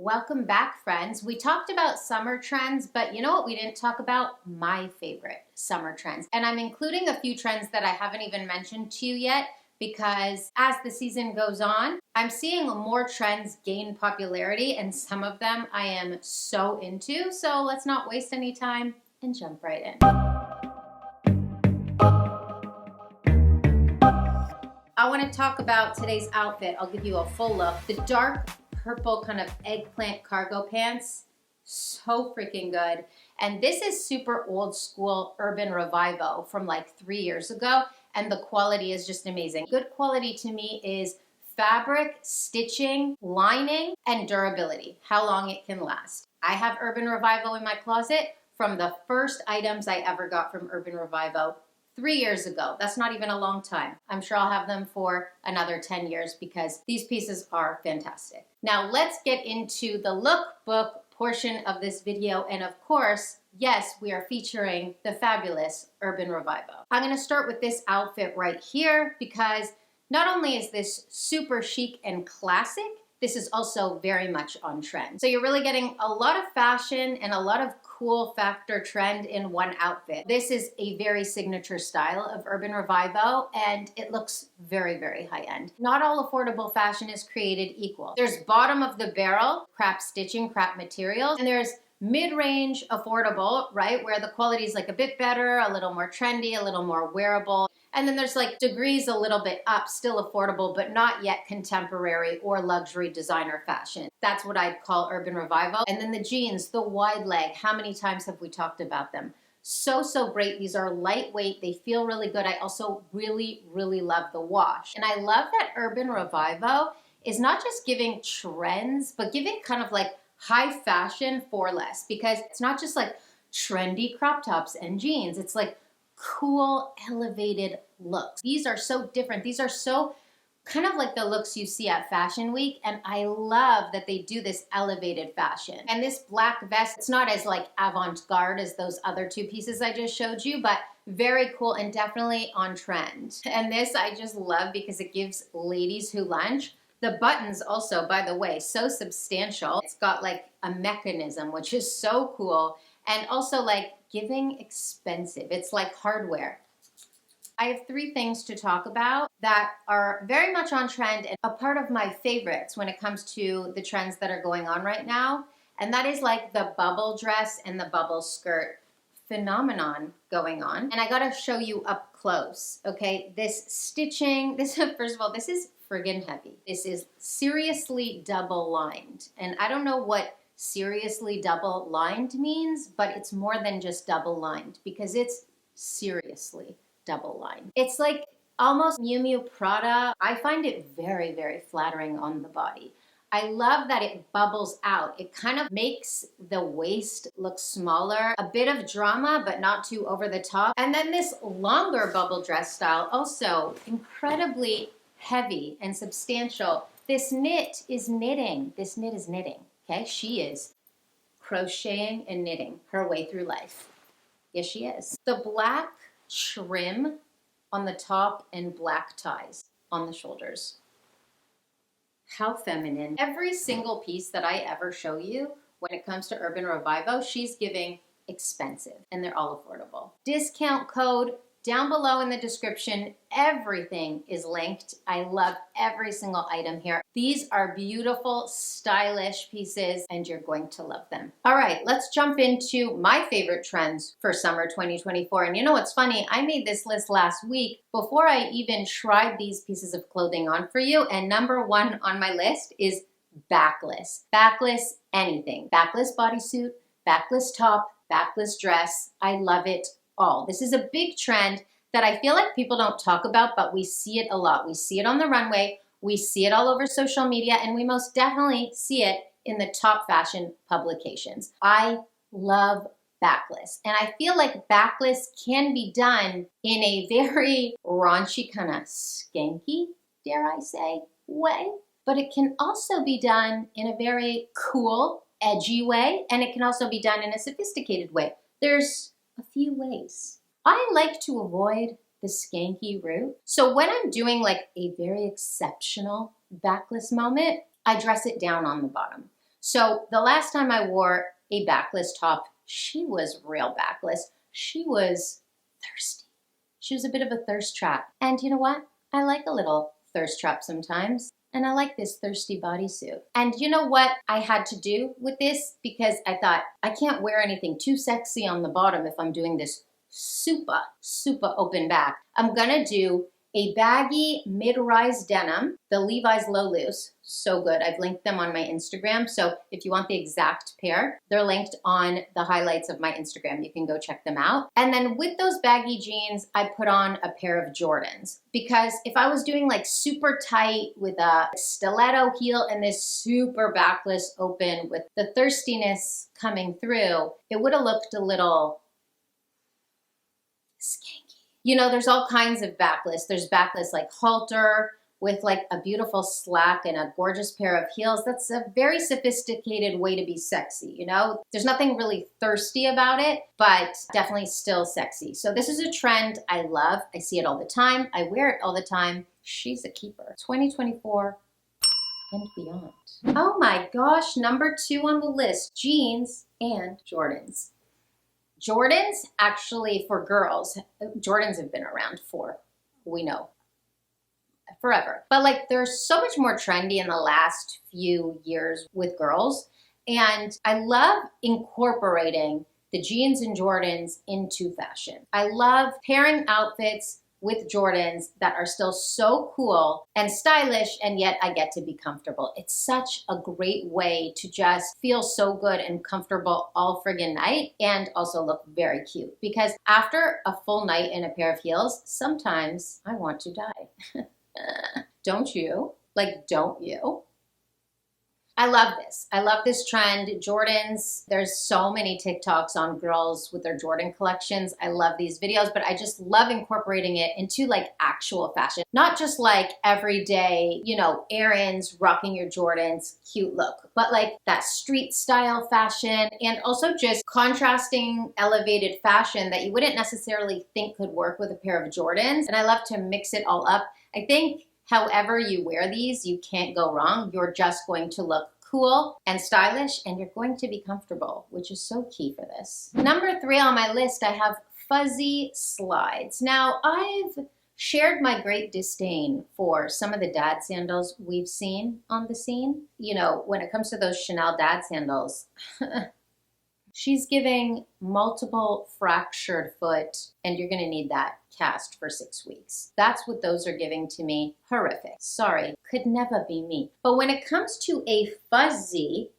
Welcome back, friends. We talked about summer trends, but you know what we didn't talk about? My favorite summer trends. And I'm including a few trends that I haven't even mentioned to you yet because as the season goes on, I'm seeing more trends gain popularity and some of them I am so into. So let's not waste any time and jump right in. I want to talk about today's outfit. I'll give you a full look. The dark purple kind of eggplant cargo pants, so freaking good. And this is super old school Urban Revival from like 3 years ago, and the quality is just amazing. Good quality to me is fabric, stitching, lining, and durability, how long it can last. I have Urban Revival in my closet from the first items I ever got from Urban Revival 3 years ago. That's not even a long time. I'm sure I'll have them for another 10 years because these pieces are fantastic. Now let's get into the lookbook portion of this video. And of course, yes, we are featuring the fabulous Urban Revival. I'm gonna start with this outfit right here because not only is this super chic and classic, this is also very much on trend. So you're really getting a lot of fashion and a lot of cool factor trend in one outfit. This is a very signature style of Urban Revival and it looks very, very high end. Not all affordable fashion is created equal. There's bottom of the barrel, crap stitching, crap materials, and there's mid-range affordable, right? Where the quality is like a bit better, a little more trendy, a little more wearable. And then there's like degrees a little bit up, still affordable, but not yet contemporary or luxury designer fashion. That's what I'd call Urban Revival. And then the jeans, the wide leg, how many times have we talked about them? So great. These are lightweight. They feel really good. I also really, really love the wash. And I love that Urban Revival is not just giving trends, but giving kind of like high fashion for less, because it's not just like trendy crop tops and jeans. It's like cool, elevated looks. These are so different. These are so kind of like the looks you see at Fashion Week, and I love that they do this elevated fashion. And this black vest, it's not as like avant-garde as those other two pieces I just showed you, but very cool and definitely on trend. And this I just love because it gives ladies who lunch. The buttons also, by the way, so substantial. It's got like a mechanism, which is so cool. And also like giving expensive. It's like hardware. I have 3 things to talk about that are very much on trend and a part of my favorites when it comes to the trends that are going on right now. And that is like the bubble dress and the bubble skirt phenomenon going on. And I gotta show you up close, okay? This stitching, first of all, this is friggin' heavy. This is seriously double lined. And I don't know what seriously double lined means, but it's more than just double lined because it's seriously double lined. It's like almost Miu Miu Prada. I find it very, very flattering on the body. I love that it bubbles out. It kind of makes the waist look smaller, a bit of drama, but not too over the top. And then this longer bubble dress style, also incredibly heavy and substantial. This knit is knitting. This knit is knitting. Okay, she is crocheting and knitting her way through life. Yes, she is. The black trim on the top and black ties on the shoulders. How feminine. Every single piece that I ever show you when it comes to Urban Revival, she's giving expensive and they're all affordable. Discount code down below in the description. Everything is linked. I love every single item here. These are beautiful, stylish pieces, and you're going to love them. All right, let's jump into my favorite trends for summer 2024. And you know what's funny? I made this list last week before I even tried these pieces of clothing on for you. And number 1 on my list is backlist. Backlist anything. Backlist bodysuit, backlist top, backlist dress. I love it all. This is a big trend that I feel like people don't talk about, but we see it a lot. We see it on the runway, we see it all over social media, and we most definitely see it in the top fashion publications. I love backlist, and I feel like backlist can be done in a very raunchy, kind of skanky, dare I say, way, but it can also be done in a very cool, edgy way, and it can also be done in a sophisticated way. There's a few ways. I like to avoid the skanky route. So when I'm doing like a very exceptional backlist moment, I dress it down on the bottom. So the last time I wore a backlist top, she was real backlist. She was thirsty. She was a bit of a thirst trap. And you know what? I like a little thirst trap sometimes. And I like this thirsty bodysuit. And you know what I had to do with this? Because I thought, I can't wear anything too sexy on the bottom if I'm doing this super, super open back. I'm gonna do a baggy mid-rise denim, the Levi's Low Loose, so good. I've linked them on my Instagram, so if you want the exact pair, they're linked on the highlights of my Instagram. You can go check them out. And then with those baggy jeans, I put on a pair of Jordans, because if I was doing like super tight with a stiletto heel and this super backless open with the thirstiness coming through, it would have looked a little skanky. You know, there's all kinds of backlists. There's backlists like halter with like a beautiful slack and a gorgeous pair of heels. That's a very sophisticated way to be sexy, you know? There's nothing really thirsty about it, but definitely still sexy. So this is a trend I love. I see it all the time. I wear it all the time. She's a keeper. 2024 and beyond. Oh my gosh, number 2 on the list, jeans and Jordans. Jordans, actually, for girls, Jordans have been around for, we know, forever. But like, they're so much more trendy in the last few years with girls. And I love incorporating the jeans and Jordans into fashion. I love pairing outfits with Jordans that are still so cool and stylish, and yet I get to be comfortable. It's such a great way to just feel so good and comfortable all friggin' night, and also look very cute. Because after a full night in a pair of heels, sometimes I want to die. Don't you? Like, don't you? I love this. I love this trend. Jordans, there's so many TikToks on girls with their Jordan collections. I love these videos, but I just love incorporating it into like actual fashion. Not just like everyday, you know, errands, rocking your Jordans, cute look, but like that street style fashion, and also just contrasting elevated fashion that you wouldn't necessarily think could work with a pair of Jordans. And I love to mix it all up. I think however you wear these, you can't go wrong. You're just going to look cool and stylish, and you're going to be comfortable, which is so key for this. Number 3 on my list, I have fuzzy slides. Now, I've shared my great disdain for some of the dad sandals we've seen on the scene. You know, when it comes to those Chanel dad sandals, she's giving multiple fractured foot, and you're gonna need that cast for 6 weeks. That's what those are giving to me. Horrific. Sorry, could never be me. But when it comes to a fuzzy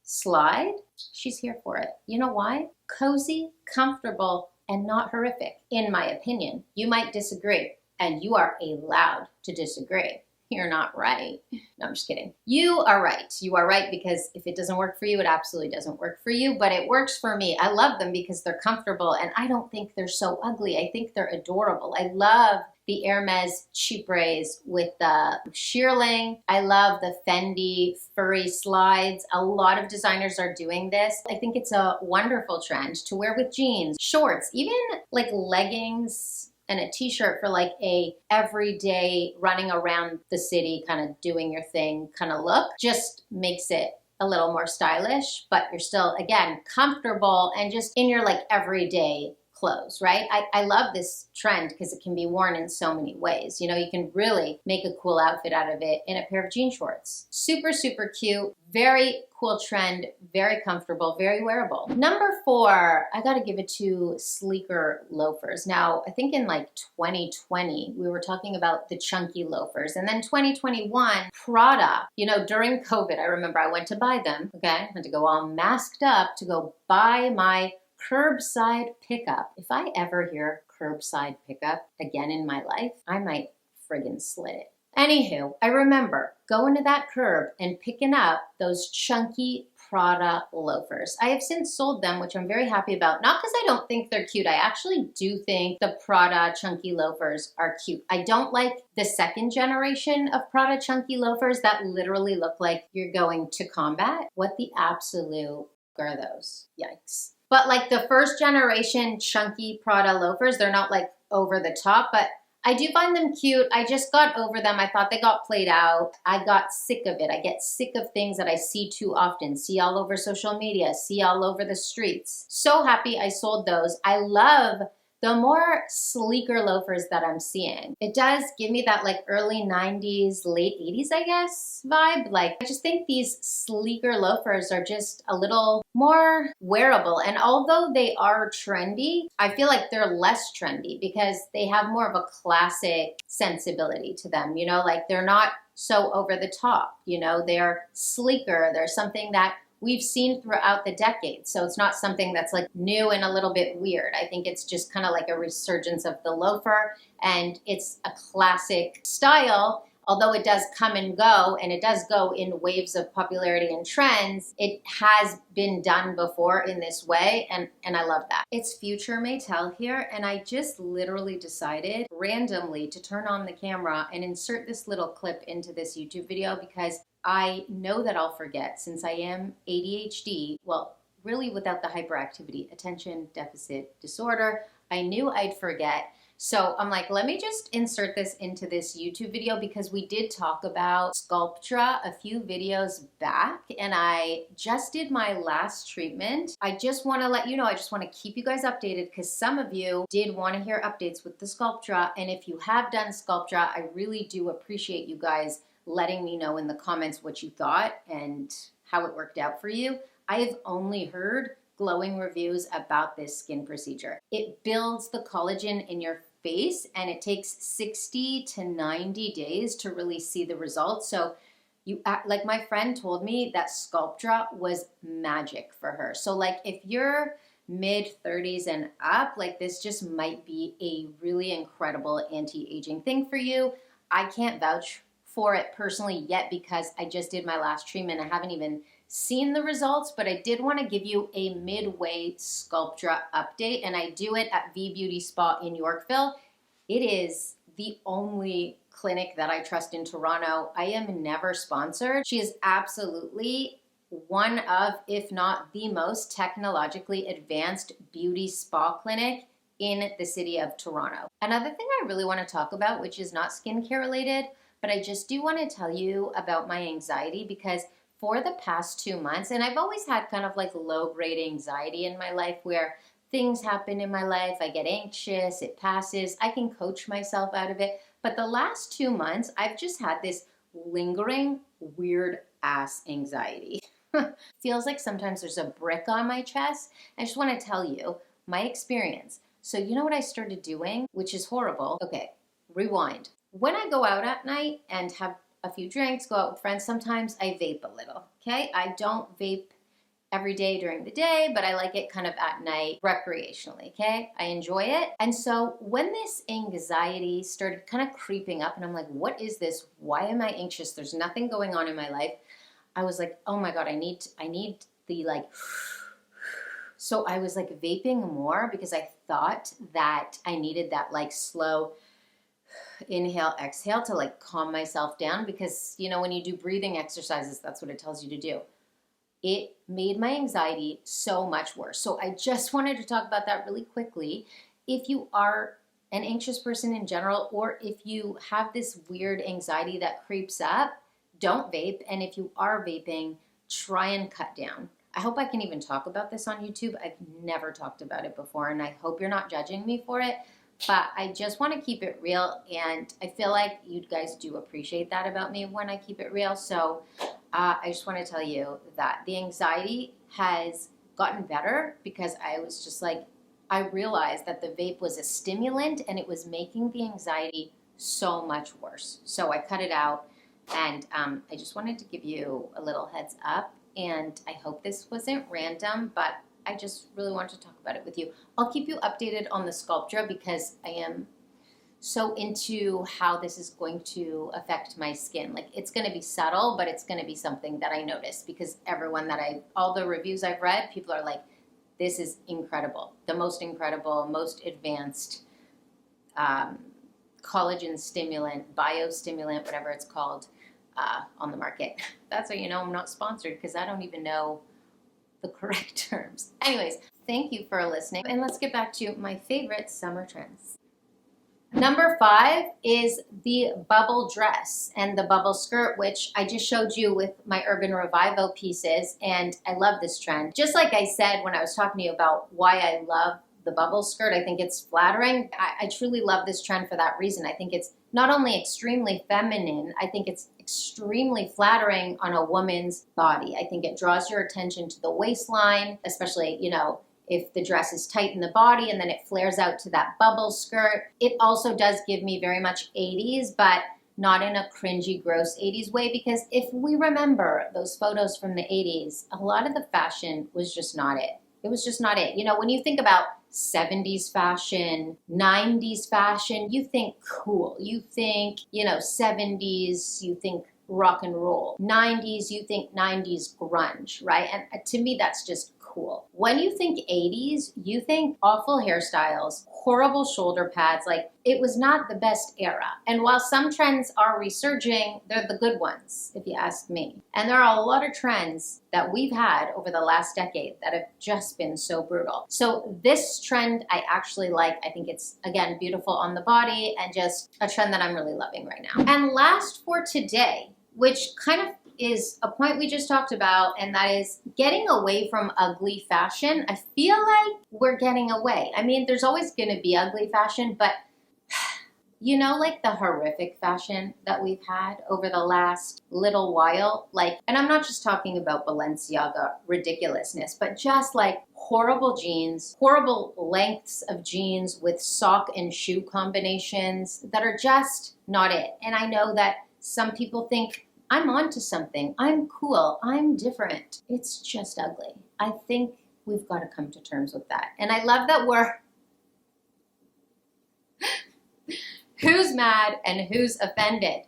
slide, she's here for it. You know why? Cozy, comfortable, and not horrific, in my opinion. You might disagree, and you are allowed to disagree. You're not right. No, I'm just kidding. You are right. You are right, because if it doesn't work for you, it absolutely doesn't work for you, but it works for me. I love them because they're comfortable, and I don't think they're so ugly. I think they're adorable. I love the Hermes Chypres with the shearling. I love the Fendi furry slides. A lot of designers are doing this. I think it's a wonderful trend to wear with jeans, shorts, even like leggings, and a t-shirt for like a everyday running around the city kind of doing your thing kind of look. Just makes it a little more stylish, but you're still, again, comfortable and just in your like everyday clothes, right? I love this trend because it can be worn in so many ways. You know, you can really make a cool outfit out of it in a pair of jean shorts. Super, super cute. Very cool trend. Very comfortable. Very wearable. Number 4, I got to give it to sleeker loafers. Now, I think in like 2020, we were talking about the chunky loafers. And then 2021, Prada, you know, during COVID, I remember I went to buy them. Okay. I had to go all masked up to go buy my curbside pickup. If I ever hear curbside pickup again in my life, I might friggin' slit it. Anywho, I remember going to that curb and picking up those chunky Prada loafers. I have since sold them, which I'm very happy about. Not because I don't think they're cute. I actually do think the Prada chunky loafers are cute. I don't like the second generation of Prada chunky loafers that literally look like you're going to combat. What the absolute are those? Yikes. But like the first generation chunky Prada loafers, they're not like over the top, but I do find them cute. I just got over them. I thought they got played out. I got sick of it. I get sick of things that I see too often, see all over social media, see all over the streets. So happy I sold those. I love the more sleeker loafers that I'm seeing. It does give me that like early 90s, late 80s, I guess, vibe. Like, I just think these sleeker loafers are just a little more wearable. And although they are trendy, I feel like they're less trendy because they have more of a classic sensibility to them. You know, like they're not so over the top, you know, they're sleeker. They're something that we've seen throughout the decades. So it's not something that's like new and a little bit weird. I think it's just kind of like a resurgence of the loafer, and it's a classic style. Although it does come and go, and it does go in waves of popularity and trends, it has been done before in this way, and I love that. It's Future Maytel here, and I just literally decided randomly to turn on the camera and insert this little clip into this YouTube video because I know that I'll forget since I am ADHD, well, really without the hyperactivity, attention deficit disorder. I knew I'd forget. So I'm like, let me just insert this into this YouTube video because we did talk about Sculptra a few videos back, and I just did my last treatment. I just want to let you know, I just want to keep you guys updated because some of you did want to hear updates with the Sculptra, and if you have done Sculptra, I really do appreciate you guys letting me know in the comments what you thought and how it worked out for you. I have only heard glowing reviews about this skin procedure. It builds the collagen in your face, and it takes 60 to 90 days to really see the results. So you like my friend told me that Sculptra was magic for her. So like if you're mid 30s and up, like this just might be a really incredible anti-aging thing for you. I can't vouch for it personally yet because I just did my last treatment. I haven't even seen the results, but I did want to give you a midway Sculptra update, and I do it at V Beauty Spa in Yorkville. It is the only clinic that I trust in Toronto. I am never sponsored. She is absolutely one of, if not the most technologically advanced beauty spa clinic in the city of Toronto. Another thing I really want to talk about, which is not skincare related, but I just do want to tell you about my anxiety because for the past 2 months, and I've always had kind of like low grade anxiety in my life where things happen in my life, I get anxious, it passes, I can coach myself out of it. But the last 2 months, I've just had this lingering, weird ass anxiety. Feels like sometimes there's a brick on my chest. I just want to tell you my experience. So you know what I started doing, which is horrible? Okay, rewind. When I go out at night and have a few drinks, go out with friends, sometimes I vape a little, okay? I don't vape every day during the day, but I like it kind of at night recreationally, okay? I enjoy it. And so when this anxiety started kind of creeping up and I'm like, what is this? Why am I anxious? There's nothing going on in my life. I was like, oh my God, I need the like, so I was like vaping more because I thought that I needed that like slow inhale, exhale to like calm myself down because, you know, when you do breathing exercises, that's what it tells you to do. It made my anxiety so much worse. So I just wanted to talk about that really quickly. If you are an anxious person in general, or if you have this weird anxiety that creeps up, don't vape. And if you are vaping, try and cut down. I hope I can even talk about this on YouTube. I've never talked about it before, and I hope you're not judging me for it. But I just want to keep it real, and I feel like you guys do appreciate that about me when I keep it real. So I just want to tell you that the anxiety has gotten better because I was just like, I realized that the vape was a stimulant and it was making the anxiety so much worse. So I cut it out, and I just wanted to give you a little heads up, and I hope this wasn't random, but I just really wanted to talk about it with you. I'll keep you updated on the Sculptra because I am so into how this is going to affect my skin. Like, it's going to be subtle, but it's going to be something that I notice because everyone that all the reviews I've read, people are like, this is incredible. The most incredible, most advanced collagen stimulant, biostimulant, whatever it's called, on the market. That's how you know I'm not sponsored because I don't even know the correct terms. Anyways, thank you for listening, and let's get back to my favorite summer trends. Number 5 is the bubble dress and the bubble skirt, which I just showed you with my Urban Revivo pieces, and I love this trend. Just like I said when I was talking to you about why I love the bubble skirt, I think it's flattering. I truly love this trend for that reason. I think it's not only extremely feminine, I think it's extremely flattering on a woman's body. I think it draws your attention to the waistline, especially, you know, if the dress is tight in the body and then it flares out to that bubble skirt. It also does give me very much 80s, but not in a cringy, gross 80s way, because if we remember those photos from the 80s, a lot of the fashion was just not it. It was just not it. You know, when you think about 70s fashion, 90s fashion, you think cool. You think, you know, 70s, you think rock and roll. 90s, you think 90s grunge, right? And to me, that's just cool. When you think 80s, you think awful hairstyles, horrible shoulder pads. Like, it was not the best era. And while some trends are resurging, they're the good ones, if you ask me. And there are a lot of trends that we've had over the last decade that have just been so brutal. So this trend I actually like. I think it's, again, beautiful on the body and just a trend that I'm really loving right now. And last for today, which kind of is a point we just talked about, and that is getting away from ugly fashion. I feel like we're getting away. I mean, there's always going to be ugly fashion, but you know, like the horrific fashion that we've had over the last little while, like, and I'm not just talking about Balenciaga ridiculousness, but just like horrible jeans, horrible lengths of jeans with sock and shoe combinations that are just not it. And I know that some people think, I'm onto something, I'm cool, I'm different. It's just ugly. I think we've got to come to terms with that. And I love that we're who's mad and who's offended?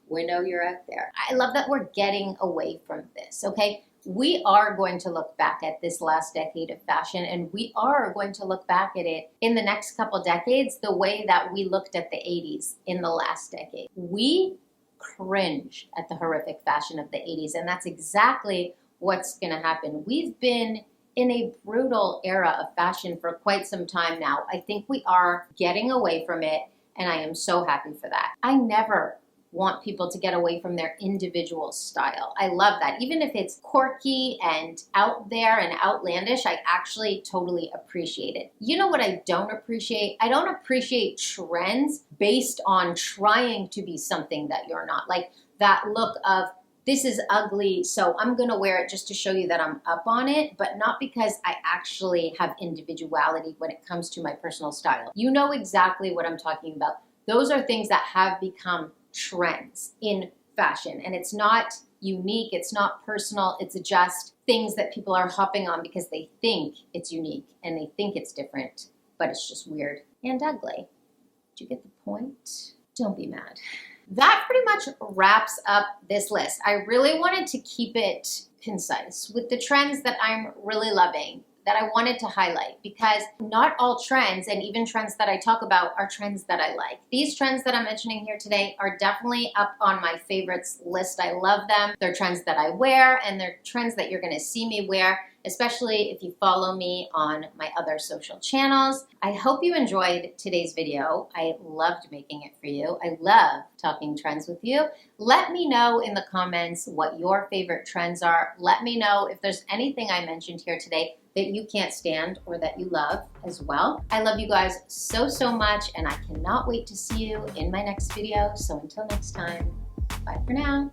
We know you're out there. I love that we're getting away from this, okay? We are going to look back at this last decade of fashion, and we are going to look back at it in the next couple decades the way that we looked at the 80s in the last decade. We cringe at the horrific fashion of the 80s, and that's exactly what's going to happen. We've been in a brutal era of fashion for quite some time now. I think we are getting away from it, and I am so happy for that. I never want people to get away from their individual style. I love that. Even if it's quirky and out there and outlandish, I actually totally appreciate it. You know what I don't appreciate? I don't appreciate trends based on trying to be something that you're not. Like that look of, this is ugly, so I'm gonna wear it just to show you that I'm up on it, but not because I actually have individuality when it comes to my personal style. You know exactly what I'm talking about. Those are things that have become trends in fashion, and it's not unique, it's not personal, it's just things that people are hopping on because they think it's unique and they think it's different, but it's just weird and ugly. Do you get the point? Don't be mad. That pretty much wraps up this list. I really wanted to keep it concise with the trends that I'm really loving, that I wanted to highlight, because not all trends, and even trends that I talk about, are trends that I like. These trends that I'm mentioning here today are definitely up on my favorites list. I love them. They're trends that I wear, and they're trends that you're gonna see me wear, especially if you follow me on my other social channels. I hope you enjoyed today's video. I loved making it for you. I love talking trends with you. Let me know in the comments what your favorite trends are. Let me know if there's anything I mentioned here today that you can't stand or that you love as well. I love you guys so, so much, and I cannot wait to see you in my next video. So until next time, bye for now.